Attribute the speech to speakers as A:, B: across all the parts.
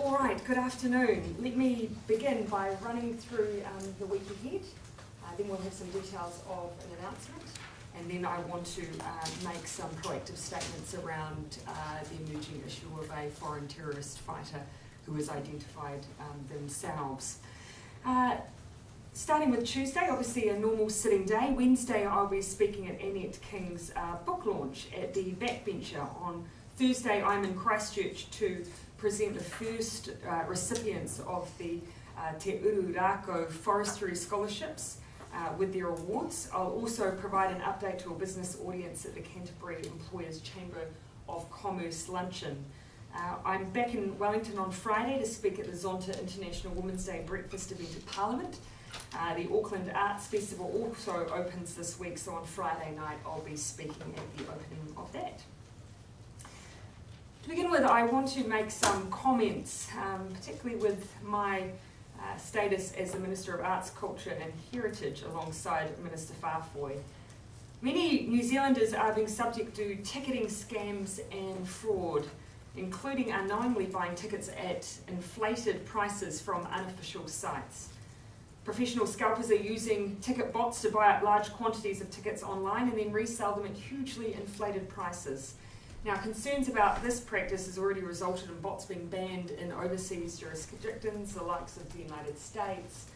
A: All right, good afternoon. Let me begin by running through the week ahead. Then we'll have some details of an announcement. And then I want to make some proactive statements around the emerging issue of a foreign terrorist fighter who has identified themselves. Starting with Tuesday, obviously a normal sitting day. Wednesday I'll be speaking at Annette King's book launch at the Backbencher. On Thursday I'm in Christchurch to present the first recipients of the Te Ururako Forestry Scholarships with their awards. I'll also provide an update to a business audience at the Canterbury Employers Chamber of Commerce luncheon. I'm back in Wellington on Friday to speak at the Zonta International Women's Day breakfast event at Parliament. The Auckland Arts Festival also opens this week, so on Friday night I'll be speaking at the opening of that. To begin with, I want to make some comments, particularly with my status as the Minister of Arts, Culture and Heritage alongside Minister Faafoi. Many New Zealanders are being subject to ticketing scams and fraud, including unknowingly buying tickets at inflated prices from unofficial sites. Professional scalpers are using ticket bots to buy up large quantities of tickets online and then resell them at hugely inflated prices. Now, concerns about this practice has already resulted in bots being banned in overseas jurisdictions, the likes of the United States,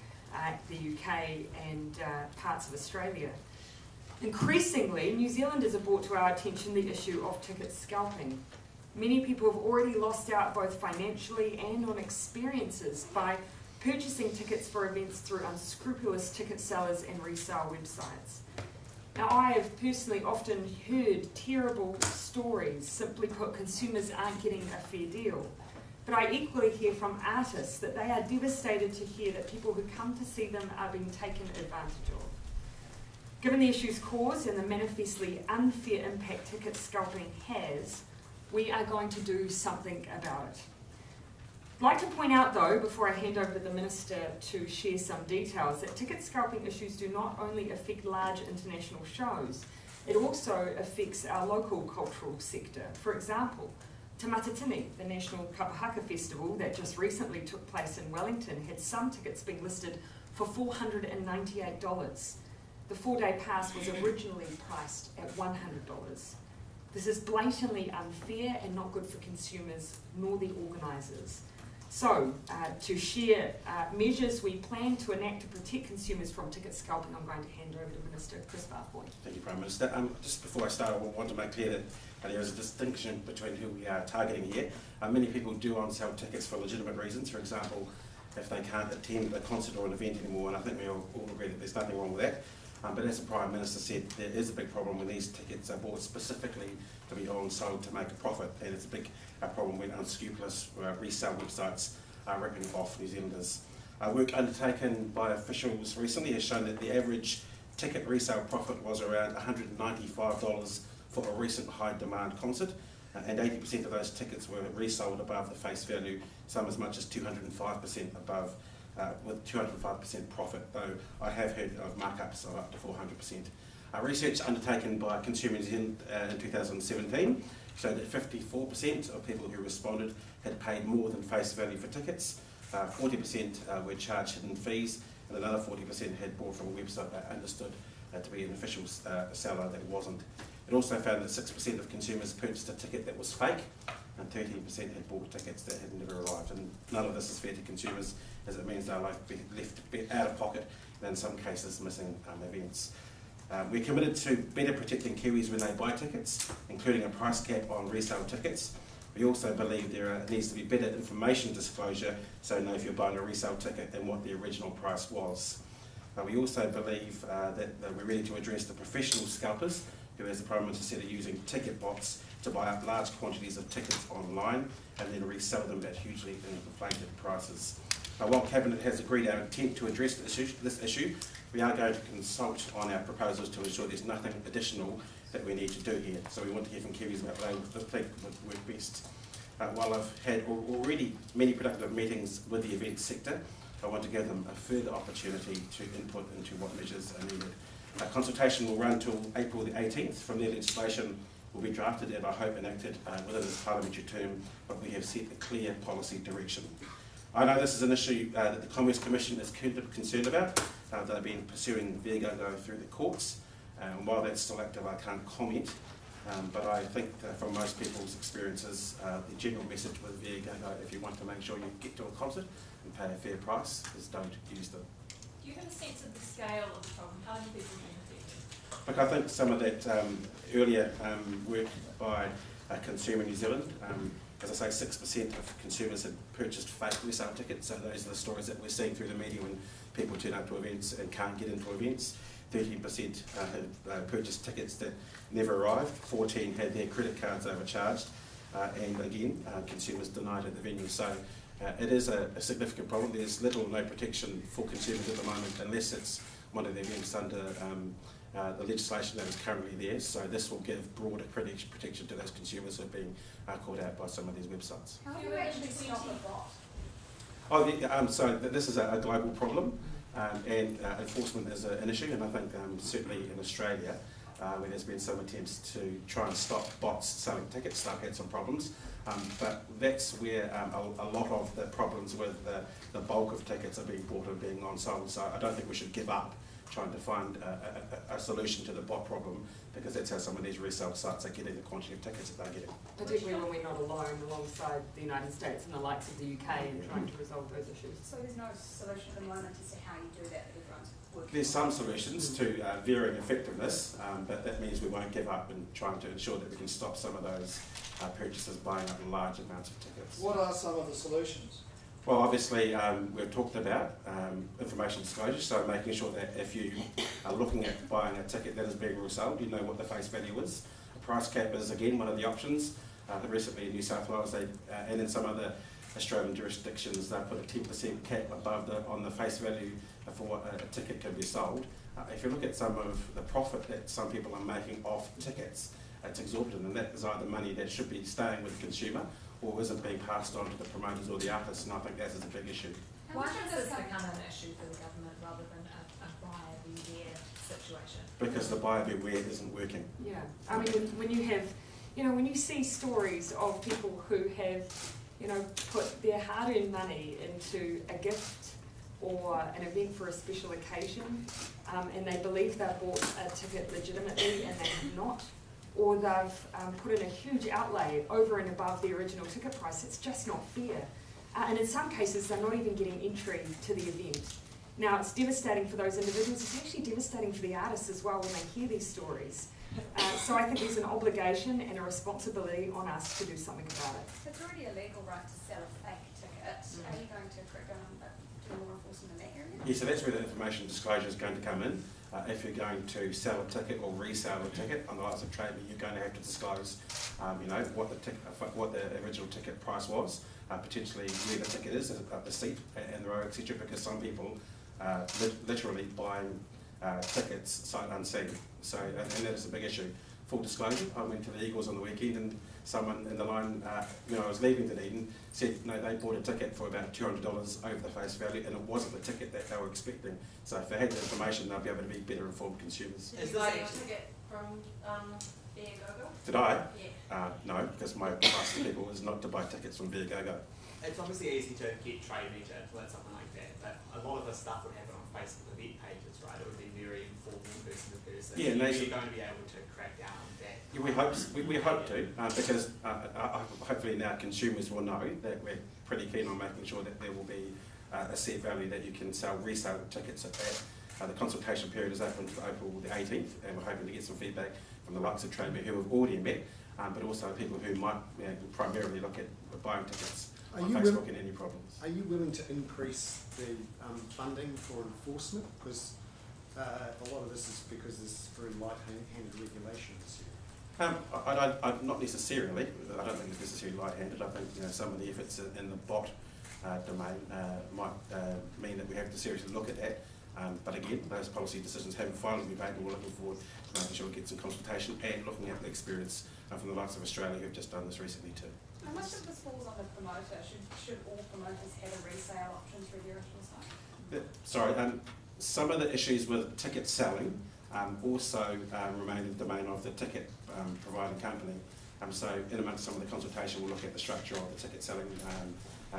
A: the UK and parts of Australia. Increasingly, New Zealanders have brought to our attention the issue of ticket scalping. Many people have already lost out both financially and on experiences by purchasing tickets for events through unscrupulous ticket sellers and resale websites. Now, I have personally often heard terrible stories. Simply put, consumers aren't getting a fair deal. But I equally hear from artists that they are devastated to hear that people who come to see them are being taken advantage of. Given the issues caused and the manifestly unfair impact ticket scalping has, we are going to do something about it. I'd like to point out, though, before I hand over to the Minister to share some details, that ticket scalping issues do not only affect large international shows, it also affects our local cultural sector. For example, Te Matatini, the National Kapahaka Festival that just recently took place in Wellington, had some tickets being listed for $498. The 4-day pass was originally priced at $100. This is blatantly unfair and not good for consumers nor the organisers. So, to share measures we plan to enact to protect consumers from ticket scalping, I'm going to hand over to Minister Kris Faafoi.
B: Thank you, Prime Minister. Just before I start, I want to make clear that there is a distinction between who we are targeting here. Many people do on-sell tickets for legitimate reasons. For example, if they can't attend a concert or an event anymore, and I think we all agree that there's nothing wrong with that. But as the Prime Minister said, there is a big problem when these tickets are bought specifically to be on-sold to make a profit, and it's a big problem when unscrupulous resale websites are ripping off New Zealanders. Work undertaken by officials recently has shown that the average ticket resale profit was around $195 for a recent high-demand concert, and 80% of those tickets were resold above the face value, some as much as 205% above, with 205% profit, though I have heard of markups of up to 400%. Research undertaken by Consumer New Zealand in 2017 showed that 54% of people who responded had paid more than face value for tickets, 40% were charged hidden fees, and another 40% had bought from a website they understood to be an official seller that wasn't. It also found that 6% of consumers purchased a ticket that was fake, and 13% had bought tickets that had never arrived. And none of this is fair to consumers, as it means they're left out of pocket, and in some cases missing events. We're committed to better protecting Kiwis when they buy tickets, including a price cap on resale tickets. We also believe there needs to be better information disclosure, so you know if you're buying a resale ticket and what the original price was. We also believe that we're ready to address the professional scalpers, who, as the Prime Minister said, are using ticket bots to buy up large quantities of tickets online and then resell them at hugely inflated prices. While Cabinet has agreed our intent to address this issue, we are going to consult on our proposals to ensure there's nothing additional that we need to do here. So we want to hear from Kiwis about what they think would work best. While I've had already many productive meetings with the events sector, I want to give them a further opportunity to input into what measures are needed. Consultation will run till April the 18th. From there, legislation will be drafted and I hope enacted within this parliamentary term, but we have set a clear policy direction. I know this is an issue that the Commerce Commission is concerned about. They've been pursuing Viagogo through the courts. While that's still active, I can't comment. But I think from most people's experiences, the general message with Viagogo, if you want to make sure you get to a concert and pay a fair price, is don't use them.
C: Do you have a sense of the scale of the problem? How many people are affected?
B: Look, I think some of that earlier work by Consumer New Zealand, as I say, 6% of consumers had purchased fake resale tickets, so those are the stories that we're seeing through the media when people turn up to events and can't get into events. 13% had purchased tickets that never arrived, 14 had their credit cards overcharged, and again, consumers denied at the venue. So it is a significant problem. There's little or no protection for consumers at the moment unless it's one of the events under the legislation that is currently there. So this will give broader protection to those consumers who have been caught out by some of these websites.
C: How do you actually stop a bot?
B: So this is a global problem, and enforcement is an issue, and I think certainly in Australia, where there's been some attempts to try and stop bots selling tickets, they've had some problems, but that's where a lot of the problems with the bulk of tickets are being bought and being on-sold, so I don't think we should give up trying to find a solution to the bot problem, because that's how some of these resale sites are getting the quantity of tickets that they're getting.
A: Particularly when we're not alone alongside the United States and the likes of the UK in trying to resolve those issues.
D: So there's no solution at the moment as to how you do that everyone's working?
B: There's some solutions to varying effectiveness, but that means we won't give up in trying to ensure that we can stop some of those purchasers buying up large amounts of tickets.
E: What are some of the solutions?
B: Well, obviously, we've talked about information disclosure, so making sure that if you are looking at buying a ticket that is being resold, you know what the face value is. A price cap is, again, one of the options. Recently in New South Wales, and in some other Australian jurisdictions, they put a 10% cap above on the face value for a ticket can be sold. If you look at some of the profit that some people are making off tickets, it's exorbitant, and that is either money that should be staying with the consumer or isn't being passed on to the promoters or the artists, and I think that is a big issue.
C: Why has this become an issue for the government rather than a buyer beware situation?
B: Because the buyer beware isn't working.
A: Yeah, I mean, when you have, when you see stories of people who have, put their hard-earned money into a gift or an event for a special occasion, and they believe they've bought a ticket legitimately and they have not, or they've put in a huge outlay over and above the original ticket price, it's just not fair. And in some cases, they're not even getting entry to the event. Now, it's devastating for those individuals. It's actually devastating for the artists as well when they hear these stories. So I think there's an obligation and a responsibility on us to do something about it.
D: It's already a legal right to sell a fake ticket. Are you going to crack down on do more enforcement in that area?
B: Yeah, so that's where the information disclosure is going to come in. If you're going to sell a ticket or resell a ticket on the likes of Trade Me, you're going to have to disclose, what the original ticket price was, potentially where the ticket is, the seat and the row, etc. Because some people literally buying tickets sight unseen. So, and that is a big issue. Full disclosure, I went to the Eagles on the weekend and someone in the line, I was leaving Dunedin, said no, they bought a ticket for about $200 over the face value and it wasn't the ticket that they were expecting. So if they had the information, they'll be able to be better informed consumers.
C: Did you buy your ticket from Viagogo?
B: Did I?
C: Yeah.
B: No, because my advice to people is not to buy tickets from Viagogo.
F: It's obviously easy to get Trade Me to implement something like that, but a lot of the stuff would happen on Facebook event pages, right? It would be very informal person to person.
B: Yeah, and
F: you're going to be able to crack down on that.
B: Yeah, we hope to, because hopefully now consumers will know that we're pretty keen on making sure that there will be a set value that you can resale tickets at that. The consultation period is open for April the 18th, and we're hoping to get some feedback from the likes of Trade Me who have already met, but also people who might primarily look at buying tickets on Facebook and any problems.
E: Are you willing to increase the funding for enforcement? Because a lot of this is because there's very light-handed regulation this year.
B: Not necessarily. I don't think it's necessarily light-handed. I think some of the efforts in the bot domain might mean that we have to seriously look at that. But again, those policy decisions haven't finally been made, and we're looking forward to making sure we get some consultation and looking at the experience from the likes of Australia who've just done this recently too.
D: How much of this falls on the promoter? Should all promoters have a resale option through their original site?
B: Some of the issues with ticket selling also remain in the domain of the ticket providing company. So in amongst some of the consultation, we'll look at the structure of the ticket selling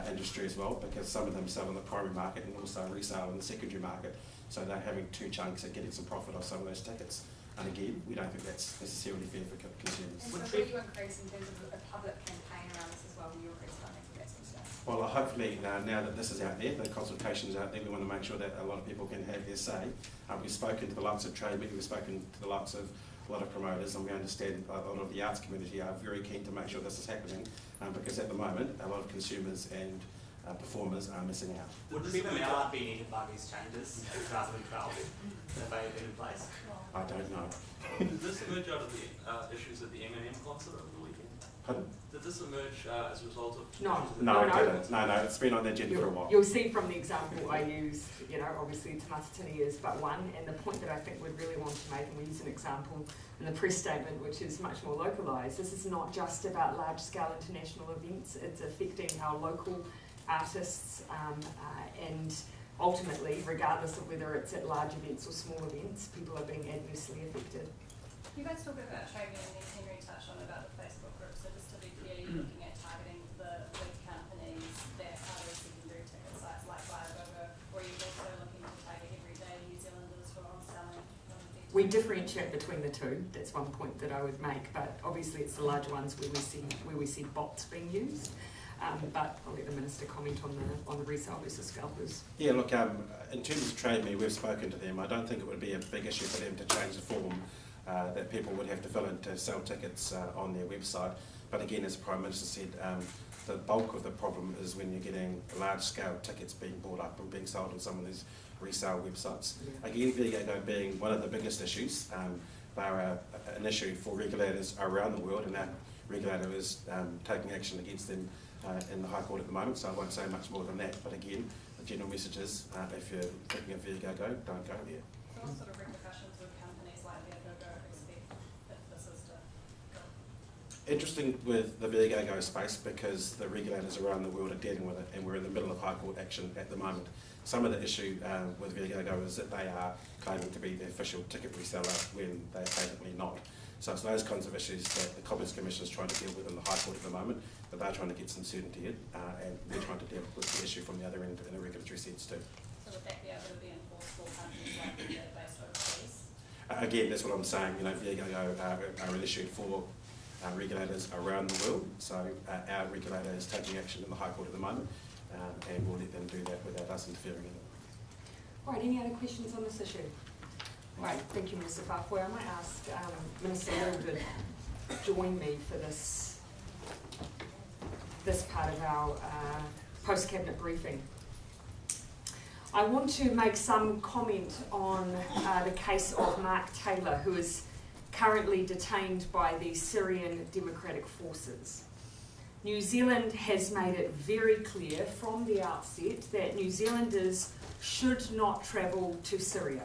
B: industry as well, because some of them sell in the primary market and also resale in the secondary market. So they're having two chunks at getting some profit off some of those tickets. And again, we don't think that's necessarily fair for consumers.
D: And so will you increase in terms of a public campaign around this as well, will you increase funding for that sort of stuff?
B: Well, hopefully now that this is out there, the consultation's out there, we want to make sure that a lot of people can have their say. We've spoken to the likes of trade media, we've spoken to the likes of a lot of promoters, and we understand a lot of the arts community are very keen to make sure this is happening, because at the moment a lot of consumers and performers are missing out.
F: Would people now be needed by these changes in 2012 if they had been in place?
B: I don't know.
G: Did this emerge out of the issues at the M&M concert over the weekend?
B: Pardon?
G: Did this emerge as a result of...
A: No.
G: issues at the
B: No, it
A: no.
B: didn't. No, it's been on the agenda for a while.
A: You'll see from the example I used, obviously Te Matatini is but one, and the point that I think we'd really want to make, and we use an example in the press statement which is much more localised, this is not just about large-scale international events, it's affecting our local artists and ultimately, regardless of whether it's at large events or small events, people are being adversely affected.
D: You guys talk about trade union, Henry touched on about the Facebook group, so just to be clear, you're looking at targeting the big companies that are the secondary ticket sites like Viagogo, or are you also looking to target everyday New Zealanders who are on selling?
A: We differentiate between the two, that's one point that I would make, but obviously it's the large ones where we see bots being used. But I'll let the Minister comment on the resale versus scalpers.
B: Yeah, look, in terms of Trade Me, we've spoken to them. I don't think it would be a big issue for them to change the form that people would have to fill in to sell tickets on their website. But again, as the Prime Minister said, the bulk of the problem is when you're getting large-scale tickets being bought up and being sold on some of these resale websites.
A: Yeah.
B: Again, Viagogo being one of the biggest issues, they are an issue for regulators around the world, and that regulator is taking action against them in the High Court at the moment, so I won't say much more than that. But again, the general message is, if you're thinking of Viagogo, don't go there.
D: So what sort of repercussions would companies like Viagogo expect if this is to go?
B: Interesting with the Viagogo space because the regulators around the world are dealing with it, and we're in the middle of High Court action at the moment. Some of the issue with Viagogo is that they are claiming to be the official ticket reseller when they're basically not. So it's those kinds of issues that the Commerce Commission is trying to deal with in the High Court at the moment, but they're trying to get some certainty in, and we're trying to deal with the issue from the other end in a regulatory sense too.
D: So would that be able to be enforced for companies like that are based overseas?
B: Again, that's what I'm saying, Viagogo are an issue for regulators around the world, so our regulator is taking action in the High Court at the moment, and we'll let them do that without us interfering in it.
A: All right, any other questions on this issue? All right, thank you, Minister Faafoi. I might ask Minister Ardern to join me for this part of our post-cabinet briefing. I want to make some comment on the case of Mark Taylor, who is currently detained by the Syrian Democratic Forces. New Zealand has made it very clear from the outset that New Zealanders should not travel to Syria.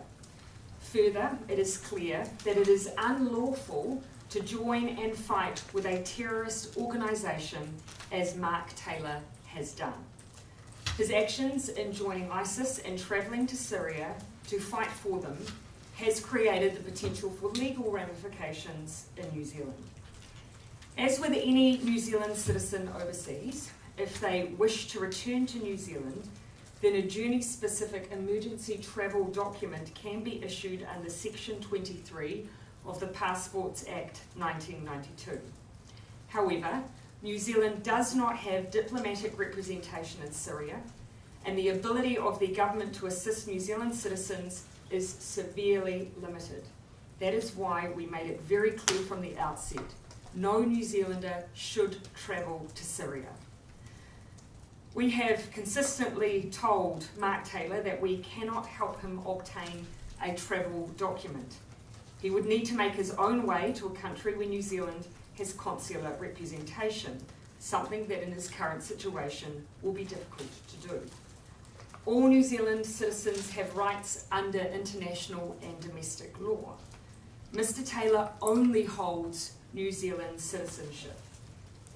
A: Further, it is clear that it is unlawful to join and fight with a terrorist organisation as Mark Taylor has done. His actions in joining ISIS and travelling to Syria to fight for them has created the potential for legal ramifications in New Zealand. As with any New Zealand citizen overseas, if they wish to return to New Zealand, then a journey-specific emergency travel document can be issued under Section 23 of the Passports Act 1992. However, New Zealand does not have diplomatic representation in Syria, and the ability of the government to assist New Zealand citizens is severely limited. That is why we made it very clear from the outset, no New Zealander should travel to Syria. We have consistently told Mark Taylor that we cannot help him obtain a travel document. He would need to make his own way to a country where New Zealand has consular representation, something that in his current situation will be difficult to do. All New Zealand citizens have rights under international and domestic law. Mr. Taylor only holds New Zealand citizenship,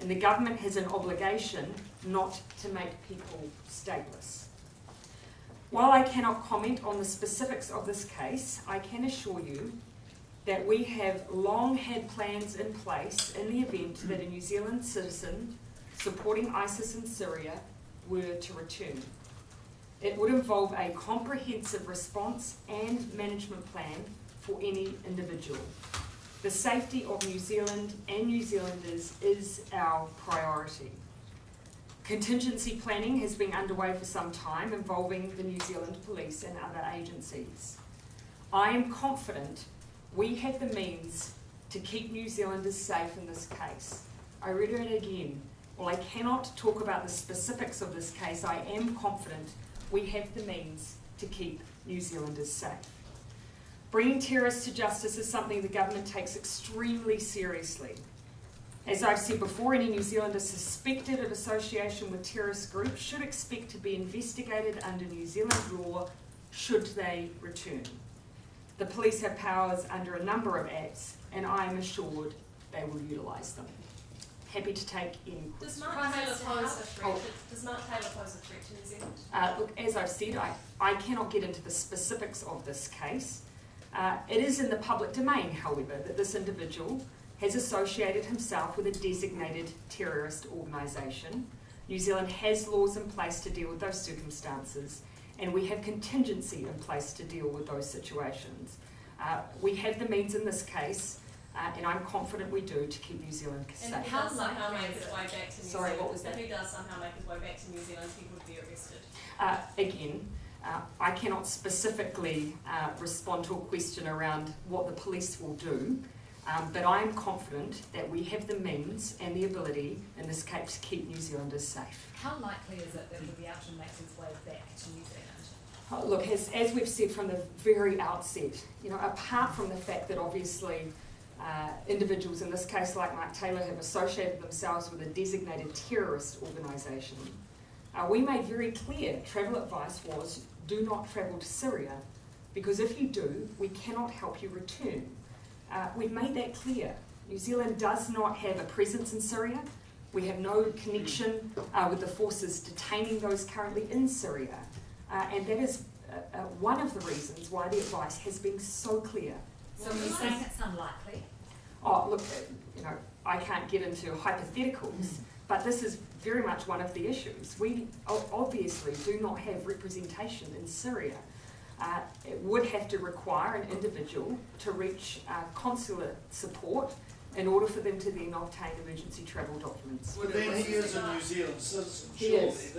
A: and the government has an obligation not to make people stateless. While I cannot comment on the specifics of this case, I can assure you that we have long had plans in place in the event that a New Zealand citizen supporting ISIS in Syria were to return. It would involve a comprehensive response and management plan for any individual. The safety of New Zealand and New Zealanders is our priority. Contingency planning has been underway for some time involving the New Zealand Police and other agencies. I am confident we have the means to keep New Zealanders safe in this case. I read it again. While I cannot talk about the specifics of this case, I am confident we have the means to keep New Zealanders safe. Bringing terrorists to justice is something the government takes extremely seriously. As I've said before, any New Zealander suspected of association with terrorist groups should expect to be investigated under New Zealand law should they return. The police have powers under a number of acts, and I am assured they will utilise them. Happy to take any
D: Does
A: questions.
D: Mark Taylor pose a threat? Does Mark Taylor pose a threat to New Zealand?
A: Look, as I've said, I cannot get into the specifics of this case. It is in the public domain, however, that this individual has associated himself with a designated terrorist organisation. New Zealand has laws in place to deal with those circumstances, and we have contingency in place to deal with those situations. We have the means in this case, and I'm confident we do, to keep New Zealand safe.
D: And if he does somehow make his way back to New
A: Sorry,
D: Zealand,
A: what was that?
D: if he does somehow make his way back to New Zealand, he would be arrested.
A: Again, I cannot specifically respond to a question around what the police will do, but I am confident that we have the means and the ability in this case to keep New Zealanders safe.
C: How likely is it that he'll be able to make his way back to New Zealand?
A: Look, as we've said from the very outset, apart from the fact that obviously individuals in this case like Mark Taylor have associated themselves with a designated terrorist organisation, we made very clear travel advice was do not travel to Syria, because if you do, we cannot help you return. We've made that clear. New Zealand does not have a presence in Syria. We have no connection with the forces detaining those currently in Syria. And that is one of the reasons why the advice has been so clear.
C: So are you saying it's unlikely?
A: Oh, look, I can't get into hypotheticals, but this is very much one of the issues. We obviously do not have representation in Syria. It would have to require an individual to reach consular support in order for them to then obtain emergency travel documents.
H: But then he is a New Zealand citizen,
A: He
H: surely,
A: is.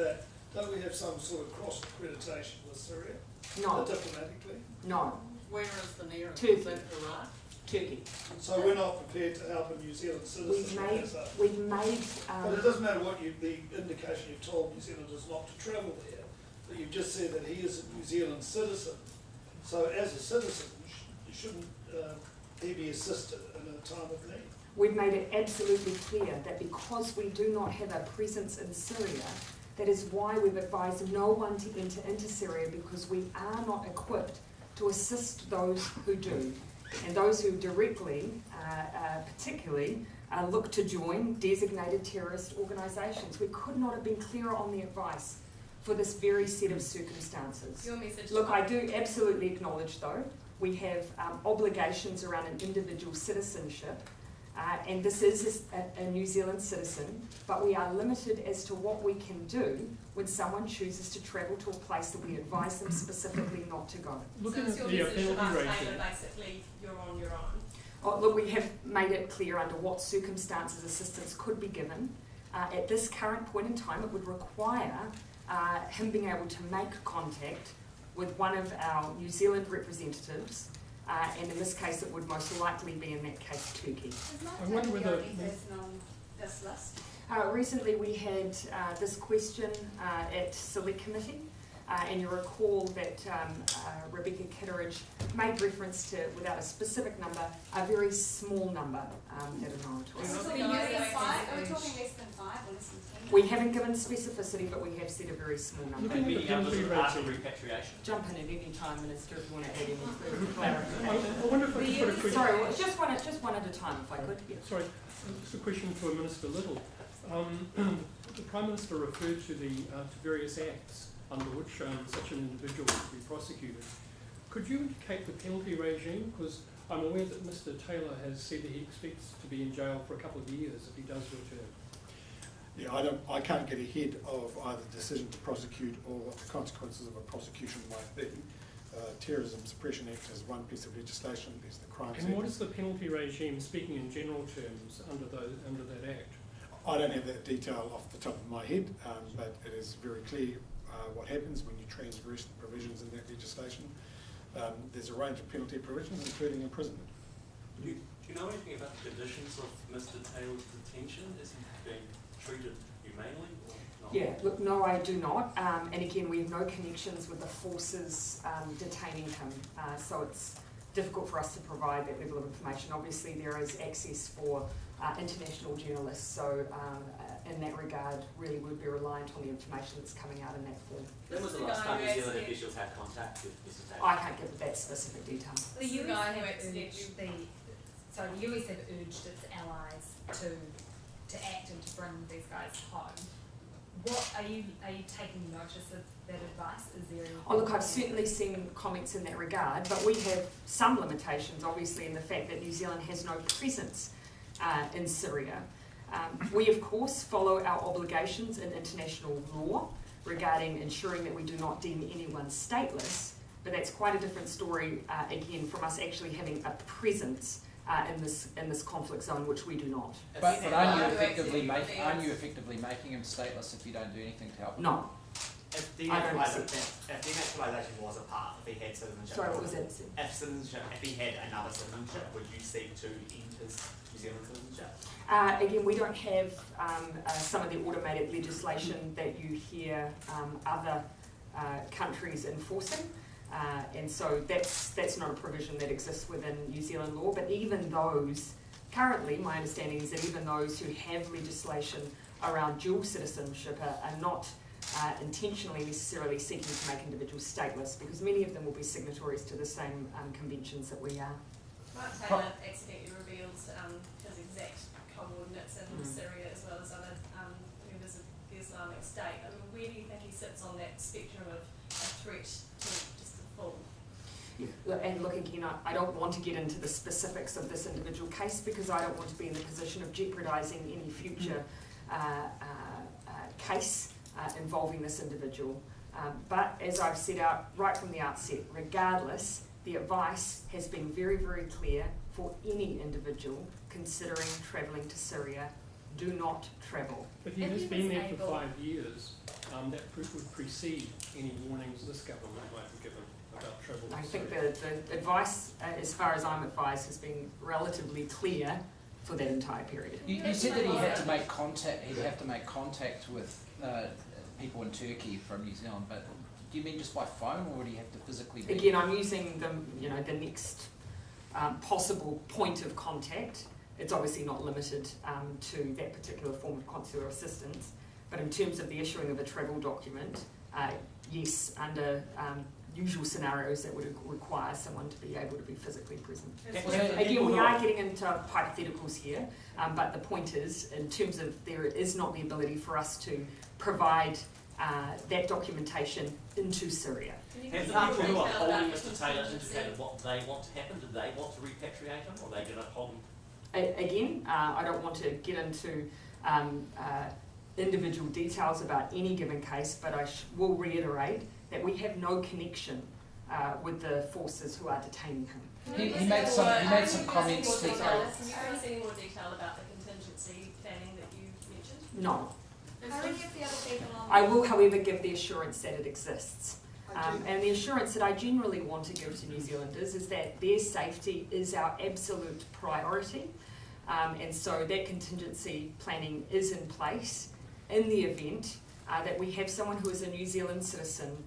H: don't we have some sort of cross-accreditation with Syria?
A: No,
H: Diplomatically?
A: no,
I: Where is the nearest?
A: Turkey.
I: Is that Iraq?
A: Turkey.
H: So we're not prepared to help a New Zealand citizen.
A: We've made.
H: But it doesn't matter what the indication you've told New Zealanders not to travel there, but you've just said that he is a New Zealand citizen. So as a citizen, shouldn't he be assisted in a time of need?
A: We've made it absolutely clear that because we do not have a presence in Syria, that is why we've advised no one to enter into Syria, because we are not equipped to assist those who do. And those who directly, particularly, look to join designated terrorist organisations. We could not have been clearer on the advice for this very set of circumstances.
D: Your message.
A: Look, I do absolutely acknowledge, though, we have obligations around an individual citizenship, and this is a New Zealand citizen, but we are limited as to what we can do when someone chooses to travel to a place that we advise them specifically not to go.
D: So it's your message to Mark Taylor, basically, you're on your own.
A: Oh, look, we have made it clear under what circumstances assistance could be given. At this current point in time, it would require him being able to make contact with one of our New Zealand representatives, and in this case it would most likely be, in that case, Turkey.
J: I wonder whether person on this list.
A: Recently we had this question at Select Committee, and you recall that Rebecca Kitteridge made reference to, without a specific number, a very small number that are known to us.
D: Are we
J: Are we talking less than 5 or less than 10?
A: We haven't given specificity, but we have said a very small number.
G: And many others are after repatriation.
A: Jump in at any time, Minister, if you want to add any further clarification.
J: I wonder if I could put a question.
A: Sorry, well, just one at a time, if I could. Yeah.
J: Sorry, just a question for Minister Little. The Prime Minister referred to the to various acts under which such an individual would be prosecuted. Could you indicate the penalty regime? Because I'm aware that Mr. Taylor has said that he expects to be in jail for a couple of years if he does return.
K: Yeah, I can't get ahead of either decision to prosecute or what the consequences of a prosecution might be. Terrorism Suppression Act is one piece of legislation. There's the Crimes Act.
J: And what is the penalty regime, speaking in general terms, under that act?
K: I don't have that detail off the top of my head, but it is very clear what happens when you transgress the provisions in that legislation. There's a range of penalty provisions, including imprisonment.
G: Do you know anything about the conditions of Mr. Taylor's detention? Is he being treated humanely or not?
A: Yeah, look, no, I do not. And again, we have no connections with the forces detaining him, so it's difficult for us to provide that level of information. Obviously, there is access for international journalists, so in that regard, really would be reliant on the information that's coming out in that form.
F: When was the last time New Zealand officials had contact with Mr. Taylor?
A: I can't give that specific detail.
C: The US
D: guy
C: have
D: who
C: urged the US have urged its allies to act and to bring these guys home. What are you taking notice of that advice? Is there anything?
A: Oh, look, I've certainly seen comments in that regard, but we have some limitations, obviously, in the fact that New Zealand has no presence in Syria. We, of course, follow our obligations in international law regarding ensuring that we do not deem anyone stateless, but that's quite a different story, again, from us actually having a presence in this conflict zone, which we do not.
L: But aren't you effectively making him stateless if you don't do anything to help him?
A: No.
F: If
A: I don't
F: denaturalisation was a part, if he had citizenship,
A: Sorry, what was that?
F: if he had another citizenship, would you seek to end his New Zealand citizenship?
A: Again, we don't have some of the automated legislation that you hear other countries enforcing. And so that's not a provision that exists within New Zealand law, but even those, currently my understanding is that even those who have legislation around dual citizenship are not intentionally necessarily seeking to make individuals stateless, because many of them will be signatories to the same conventions that we are.
D: Mark Taylor accidentally revealed his exact coordinates in Syria as well as other members of the Islamic State. I mean, where do you think he sits on that spectrum of a threat to just the full?
A: Yeah. And look, again, I don't want to get into the specifics of this individual case because I don't want to be in the position of jeopardising any future case involving this individual. But as I've set out right from the outset, regardless, the advice has been very, very clear for any individual considering travelling to Syria: do not travel.
J: But he has been there for 5 years. That would precede any warnings this government might have given about travel to
A: I think
J: Syria.
A: the advice, as far as I'm advised, has been relatively clear for that entire period.
L: You said that he had to make contact. He'd have to make contact with people in Turkey from New Zealand. But do you mean just by phone, or would he have to physically be?
A: Again, I'm using the next possible point of contact. It's obviously not limited to that particular form of consular assistance. But in terms of the issuing of a travel document, yes, under usual scenarios that would require someone to be able to be physically present. Again, we are getting into hypotheticals here, but the point is, in terms of there is not the ability for us to provide that documentation into Syria.
G: Has the people who are holding Mr. Taylor indicated what they want to happen? Do they want to repatriate him, or are they going to hold him?
A: Again, I don't want to get into individual details about any given case, but I will reiterate that we have no connection with the forces who are detaining him.
L: He made some comments to.
D: Can you give us any more detail about the contingency planning that you mentioned?
A: No.
J: How many of the other people on?
A: I will, however, give the assurance that it exists. And the assurance that I generally want to give to New Zealanders is that their safety is our absolute priority. And so that contingency planning is in place in the event that we have someone who is a New Zealand citizen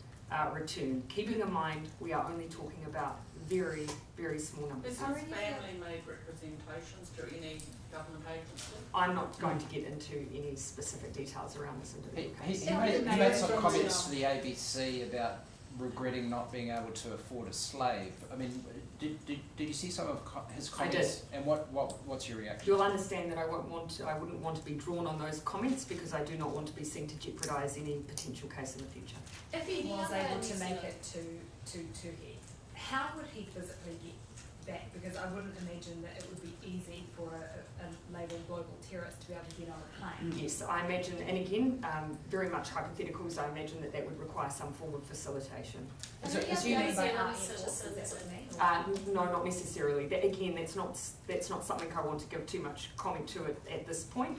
A: return. Keeping in mind, we are only talking about very, very small numbers.
I: Has his family made representations to any government agency?
A: I'm not going to get into any specific details around this individual case.
L: He made some comments to the ABC about regretting not being able to afford a slave. I mean, did you see some of his comments?
A: I
L: And what's your reaction?
A: You'll understand that I wouldn't want to be drawn on those comments because I do not want to be seen to jeopardise any potential case in the future.
C: If he was
D: other
C: able
D: New
C: to make
D: Zealand-
C: it to Turkey, how would he physically get back? Because I wouldn't imagine that it would be easy for a labelled global terrorist to be able to get on a plane.
A: Yes, I imagine, and again, very much hypotheticals, I imagine that would require some form of facilitation.
D: And
L: So
D: any
L: is
D: other
L: he-
D: New
C: By
D: Zealand
C: art airports, is that
D: citizens
C: what you mean?
A: No, not necessarily. Again, that's not something I want to give too much comment to at this point,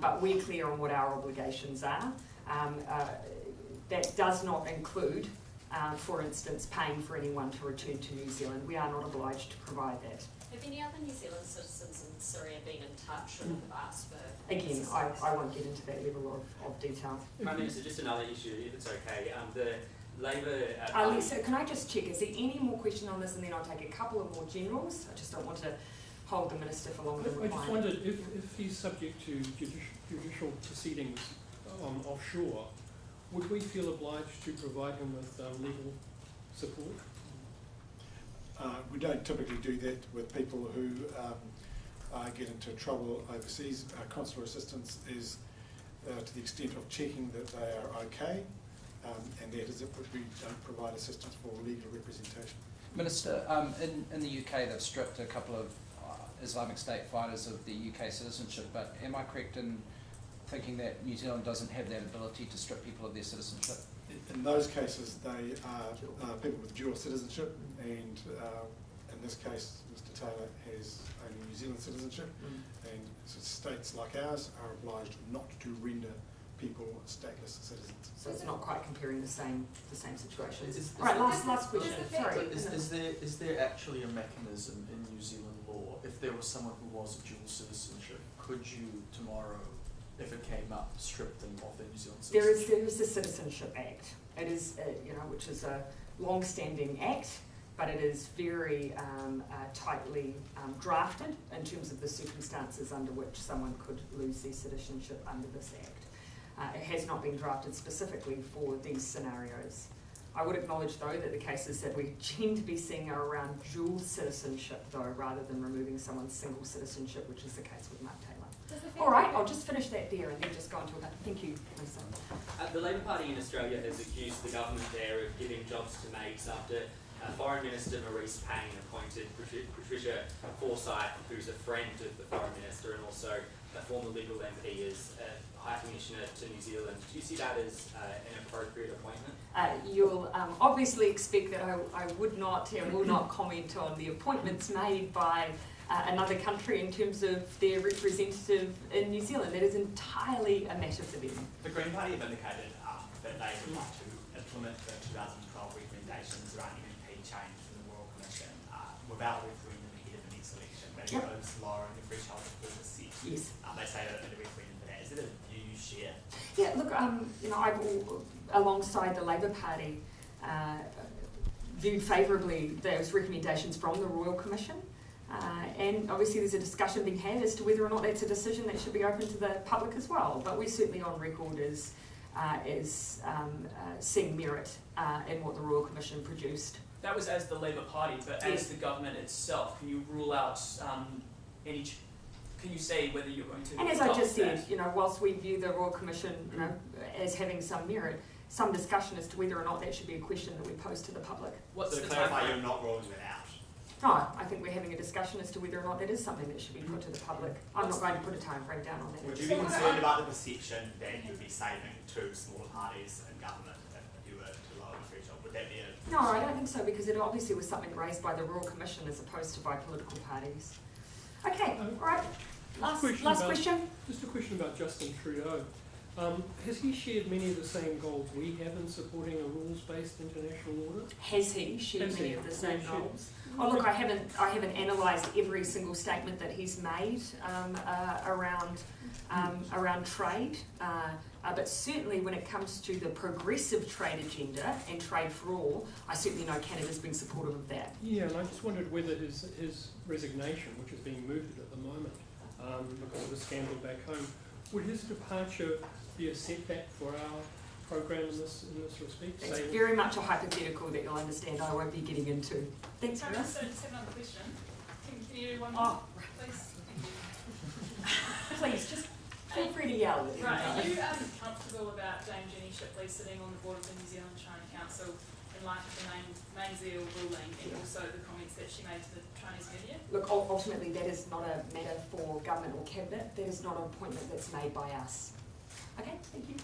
A: but we're clear on what our obligations are. That does not include, for instance, paying for anyone to return to New Zealand. We are not obliged to provide that.
M: Have any other New Zealand citizens in Syria been in touch or have asked for?
A: Again, I won't get into that level of detail.
N: Prime Minister, just another issue, if it's okay. The Labor...
A: Lisa, can I just check, is there any more question on this, and then I'll take a couple of more generals? I just don't want to hold the Minister for longer than
J: I
A: required.
J: just wondered if he's subject to judicial proceedings offshore, would we feel obliged to provide him with legal support?
K: We don't typically do that with people who get into trouble overseas. Consular assistance is to the extent of checking that they are okay, and that is if we don't provide assistance for legal representation.
L: Minister, in the UK they've stripped a couple of Islamic State fighters of the UK citizenship, but am I correct in thinking that New Zealand doesn't have that ability to strip people of their citizenship?
K: In those cases, they are people with dual citizenship, and in this case, Mr. Taylor has only New Zealand citizenship, and so states like ours are obliged not to render people stateless citizens.
A: So it's not quite comparing the same situations.
O: Is-
A: Right, last question.
D: Is-
A: Sorry.
O: Is there actually a mechanism in New Zealand law, if there was someone who was a dual citizenship, could you tomorrow, if it came up, strip them of their New Zealand citizenship?
A: There is the Citizenship Act. It is, which is a long-standing act, but it is very tightly drafted in terms of the circumstances under which someone could lose their citizenship under this act. It has not been drafted specifically for these scenarios. I would acknowledge, though, that the cases that we tend to be seeing are around dual citizenship, though, rather than removing someone's single citizenship, which is the case with Mark Taylor. All right, I'll just finish that there and then just go on to another. Thank you, Lisa.
N: The Labor Party in Australia has accused the government there of giving jobs to mates after Foreign Minister Maurice Payne appointed Patricia Forsyth, who's a friend of the Foreign Minister and also a former Liberal MP, as High Commissioner to New Zealand. Do you see that as an appropriate appointment?
A: You'll obviously expect that I would not and will not comment on the appointments made by another country in terms of their representative in New Zealand. That is entirely a matter for them.
F: The Green Party have indicated that they would like to implement the 2012 recommendations around MP change from the Royal Commission without referendum ahead of the next election. That includes lowering the threshold to 4%.
A: Yes.
F: They say that they're referendum for that. Is it a view you share?
A: Yeah, look, I've alongside the Labor Party viewed favourably those recommendations from the Royal Commission. And obviously there's a discussion being had as to whether or not that's a decision that should be open to the public as well. But we're certainly on record as seeing merit in what the Royal Commission produced.
P: That was as the Labor Party, but
A: Yes.
P: as the government itself, can you rule out can you say whether you're going to
A: And as I
P: adopt
A: just said,
P: that?
A: whilst we view the Royal Commission, as having some merit, some discussion as to whether or not that should be a question that we pose to the public.
P: What's
F: So
P: the
F: to clarify,
P: timeframe?
F: you're not ruling it out.
A: No, I think we're having a discussion as to whether or not that is something that should be put to the public. I'm not going to put a time frame down on that.
F: Would you be concerned about the perception that you'd be saving two smaller parties in government if you were to lower the threshold? Would that be a...
A: No, I don't think so, because it obviously was something raised by the Royal Commission as opposed to by political parties. Okay, all right. Last question.
J: Just a question about Justin Trudeau. Has he shared many of the same goals we have in supporting a rules-based international order?
A: Has he shared many of the same
J: Has he?
A: goals? Oh, look, I haven't analysed every single statement that he's made around trade, but certainly when it comes to the progressive trade agenda and trade for all, I certainly know Canada's been supportive of that.
J: Yeah, and I just wondered whether his resignation, which is being mooted at the moment because of a scandal back home, would his departure be a setback for our program in this respect?
A: It's
J: saying-
A: very much a hypothetical that you'll understand I won't be getting into. Thanks,
C: Sorry,
A: Kris.
C: so just have another question. Can you do one
A: Oh.
C: more, please? Thank you.
A: Please, just feel free to yell at me.
C: Right, are you comfortable about Dame Jenny Shipley sitting on the board of the New Zealand China Council in light of the main Zeal ruling and also the comments that she made to the Chinese media?
A: Look, ultimately, that is not a matter for government or cabinet. That is not an appointment that's made by us. Okay, thank you.